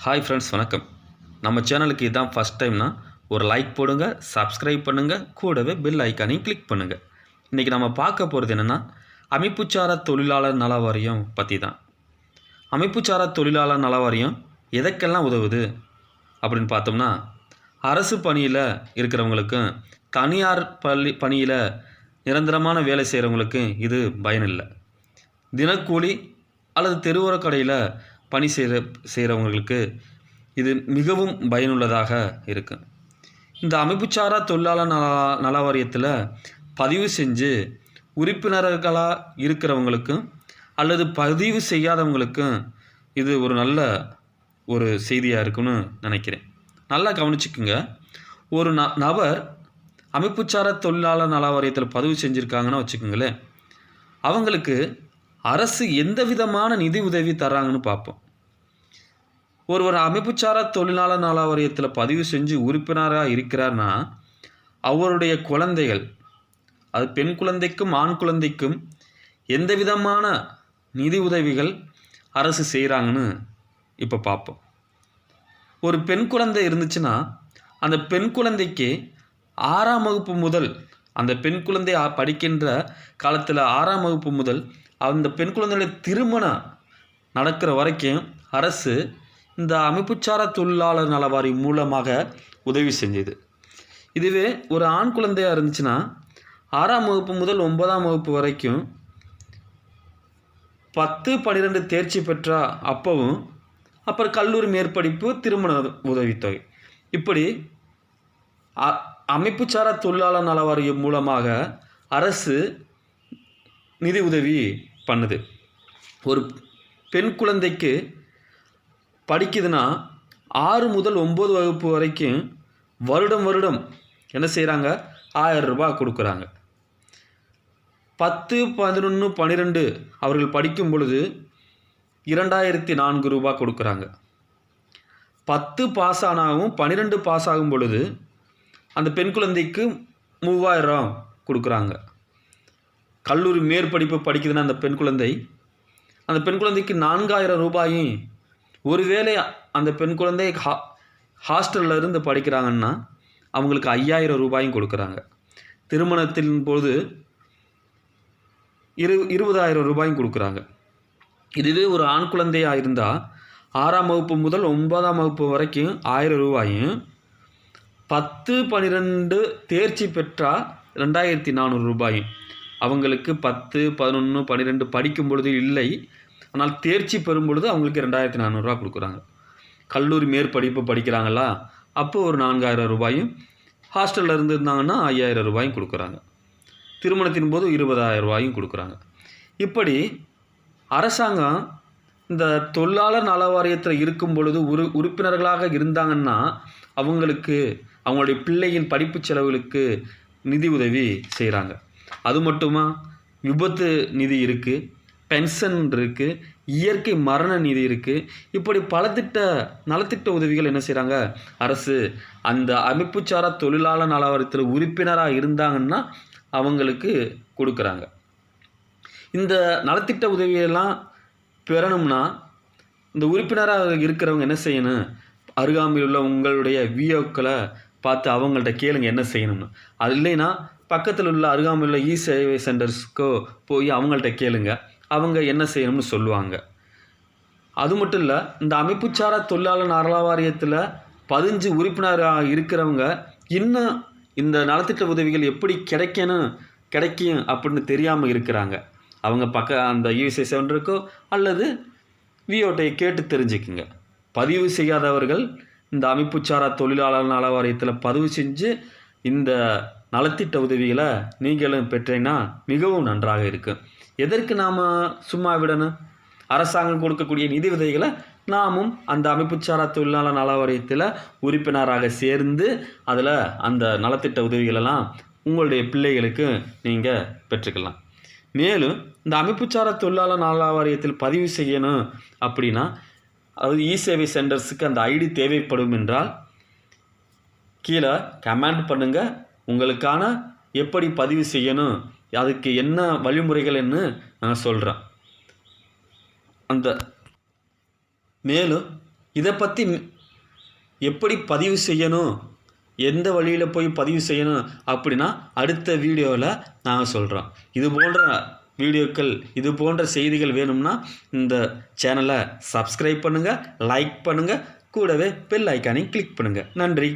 Hi friends, வணக்கம். நம்ம சேனலுக்கு இதுதான் ஃபஸ்ட் டைம்னா ஒரு லைக் போடுங்க, சப்ஸ்கிரைப் பண்ணுங்கள், கூடவே பெல் ஐக்கானையும் கிளிக் பண்ணுங்கள். இன்றைக்கி நம்ம பார்க்க போகிறது என்னென்னா, அமைப்புச்சாரா தொழிலாளர் நல வாரியம் பற்றி தான். அமைப்புச்சாரா தொழிலாளர் நல வாரியம் எதற்கெல்லாம் உதவுது அப்படின்னு பார்த்தோம்னா, அரசு பணியில் இருக்கிறவங்களுக்கும் தனியார் பணியில் நிரந்தரமான வேலை செய்கிறவங்களுக்கும் இது பயனில்லை. தினக்கூலி அல்லது தெருவோர கடையில் பணி செய்கிறவங்களுக்கு இது மிகவும் பயனுள்ளதாக இருக்குது. இந்த அமைப்புச்சாரா தொழிலாளர் நல வாரியத்தில் பதிவு செஞ்சு உறுப்பினர்களாக இருக்கிறவங்களுக்கும் அல்லது பதிவு செய்யாதவங்களுக்கும் இது ஒரு நல்ல ஒரு செய்தியாக இருக்குன்னு நினைக்கிறேன். நல்லா கவனிச்சுக்குங்க. ஒரு நபர் அமைப்புச்சாரா தொழிலாளர் நல வாரியத்தில் பதிவு செஞ்சுருக்காங்கன்னு வச்சுக்கோங்களேன், அவங்களுக்கு அரசு எந்த விதமான நிதி உதவி தர்றாங்கன்னு பார்ப்போம். ஒருவர் அமைப்புச்சாரா தொழிலாளர் நல வாரியத்தில் பதிவு செஞ்சு உறுப்பினராக இருக்கிறார்னா, அவருடைய குழந்தைகள், அது பெண் குழந்தைக்கும் ஆண் குழந்தைக்கும் எந்த விதமான நிதி உதவிகள் அரசு செய்கிறாங்கன்னு இப்போ பார்ப்போம். ஒரு பெண் குழந்தை இருந்துச்சுன்னா, அந்த பெண் குழந்தைக்கு 6ஆம் வகுப்பு முதல், அந்த பெண் குழந்தை படிக்கின்ற காலத்தில் 6ஆம் வகுப்பு முதல் அந்த பெண் குழந்தையுடைய திருமணம் நடக்கிற வரைக்கும் அரசு இந்த அமைப்புச்சாரா தொழிலாளர் நல வாரியம் மூலமாக உதவி செஞ்சது. இதுவே ஒரு ஆண் குழந்தையாக இருந்துச்சுன்னா 6ஆம் வகுப்பு முதல் 9ஆம் வகுப்பு வரைக்கும் 10, 12 தேர்ச்சி பெற்றா அப்பவும், அப்புறம் கல்லூரி மேற்படிப்பு, திருமண உதவித்தொகை, இப்படி அமைப்புச்சாரா தொழிலாளர் நல வாரியம் மூலமாக அரசு நிதி உதவி பண்ணுது. ஒரு பெண் குழந்தைக்கு படிக்குதுன்னா 6 முதல் 9 வகுப்பு வரைக்கும் வருடம் என்ன செய்கிறாங்க, 1000 ரூபாய் கொடுக்குறாங்க. 10, 11, 12 அவர்கள் படிக்கும் பொழுது 2004 ரூபாய் கொடுக்குறாங்க. 10 பாஸ் ஆனாகவும் 12 பாஸ் ஆகும் பொழுது அந்த பெண் குழந்தைக்கு 3000 கொடுக்குறாங்க. கல்லூரி மேற்படிப்பு படிக்குதுன்னா அந்த பெண் குழந்தைக்கு 4000 ரூபாயும், ஒருவேளை அந்த பெண் குழந்தை ஹாஸ்டலில் இருந்து படிக்கிறாங்கன்னா அவங்களுக்கு 5000 ரூபாயும் கொடுக்குறாங்க. திருமணத்தின் போது 20,000 ரூபாயும் கொடுக்குறாங்க. இதுவே ஒரு ஆண் குழந்தையாக இருந்தால் 6ஆம் வகுப்பு முதல் 9ஆம் வகுப்பு வரைக்கும் 1000 ரூபாயும், 10, 12 தேர்ச்சி பெற்றால் 2400 ரூபாயும். அவங்களுக்கு 10, 11, 12 படிக்கும் பொழுது இல்லை, ஆனால் தேர்ச்சி பெறும் பொழுது அவங்களுக்கு 2400 ரூபா கொடுக்குறாங்க. கல்லூரி மேற்படிப்பு படிக்கிறாங்களா, அப்போ ஒரு 4000 ரூபாயும், ஹாஸ்டலில் இருந்திருந்தாங்கன்னா 5000 ரூபாயும் கொடுக்குறாங்க. திருமணத்தின் போது 20,000 ரூபாயும் கொடுக்குறாங்க. இப்படி அரசாங்கம் இந்த தொழிலாளர் நல வாரியத்தில் இருக்கும் பொழுது உறுப்பினர்களாக இருந்தாங்கன்னா அவங்களுக்கு அவங்களுடைய பிள்ளையின் படிப்பு செலவுகளுக்கு நிதி உதவி செய்கிறாங்க. அது மட்டுமா, விபத்து நிதி இருக்குது, பென்ஷன் இருக்குது, இயற்கை மரண நிதி இருக்குது. இப்படி பல நலத்திட்ட உதவிகள் என்ன செய்கிறாங்க, அரசு அந்த அமைப்புச்சாரா தொழிலாளர் நல வாரியத்தில் உறுப்பினராக இருந்தாங்கன்னா அவங்களுக்கு கொடுக்குறாங்க. இந்த நலத்திட்ட உதவியெல்லாம் பெறணும்னா இந்த உறுப்பினராக இருக்கிறவங்க என்ன செய்யணும், அருகாமையில் உள்ள உங்களுடைய விஓக்களை பார்த்து அவங்கள்ட்ட கேளுங்க என்ன செய்யணும்னு. அது இல்லைன்னா பக்கத்தில் உள்ள அருகாமையில் உள்ள சேவை சென்டர்ஸ்க்கோ போய் அவங்கள்ட்ட கேளுங்க, அவங்க என்ன செய்யணும்னு சொல்லுவாங்க. அது மட்டும் இல்லை, இந்த அமைப்புச்சாரா தொழிலாளர் நல வாரியத்தில் 15 உறுப்பினராக இருக்கிறவங்க இன்னும் இந்த நலத்திட்ட உதவிகள் எப்படி கிடைக்கும் அப்படின்னு தெரியாமல் இருக்கிறாங்க. அவங்க அந்த இசேவை சென்டருக்கோ அல்லது விஓட்டையை கேட்டு தெரிஞ்சுக்குங்க. பதிவு செய்யாதவர்கள் இந்த அமைப்புச்சாரா தொழிலாளர் நல வாரியத்தில் பதிவு செஞ்சு இந்த நலத்திட்ட உதவிகளை நீங்களும் பெற்றீங்கன்னா மிகவும் நன்றாக இருக்கும். எதற்கு நாம் சும்மா விடணும்? அரசாங்கம் கொடுக்கக்கூடிய நிதி உதவிகளை நாமும் அந்த அமைப்புச்சாரா தொழிலாளர் நல வாரியத்தில் உறுப்பினராக சேர்ந்து அதில் அந்த நலத்திட்ட உதவிகளெல்லாம் உங்களுடைய பிள்ளைகளுக்கு நீங்கள் பெற்றுக்கலாம். மேலும் இந்த அமைப்புச்சாரா தொழிலாளர் நல வாரியத்தில் பதிவு செய்யணும் அப்படின்னா, அதாவது இசேவை சென்டர்ஸுக்கு அந்த ஐடி தேவைப்படும் என்றால் கீழே கமெண்ட் பண்ணுங்கள். உங்களுக்கான எப்படி பதிவு செய்யணும், அதுக்கு என்ன வழிமுறைகள்னு நான் சொல்கிறேன். மேலும் இதை பற்றி எப்படி பதிவு செய்யணும், எந்த வழியில் போய் பதிவு செய்யணும் அப்படின்னா அடுத்த வீடியோவில் நாங்கள் சொல்கிறோம். இது போன்ற வீடியோக்கள், இது போன்ற செய்திகள் வேணும்னா இந்த சேனலை சப்ஸ்கிரைப் பண்ணுங்கள், லைக் பண்ணுங்கள், கூடவே பெல் ஐக்கானையும் கிளிக் பண்ணுங்கள். நன்றி.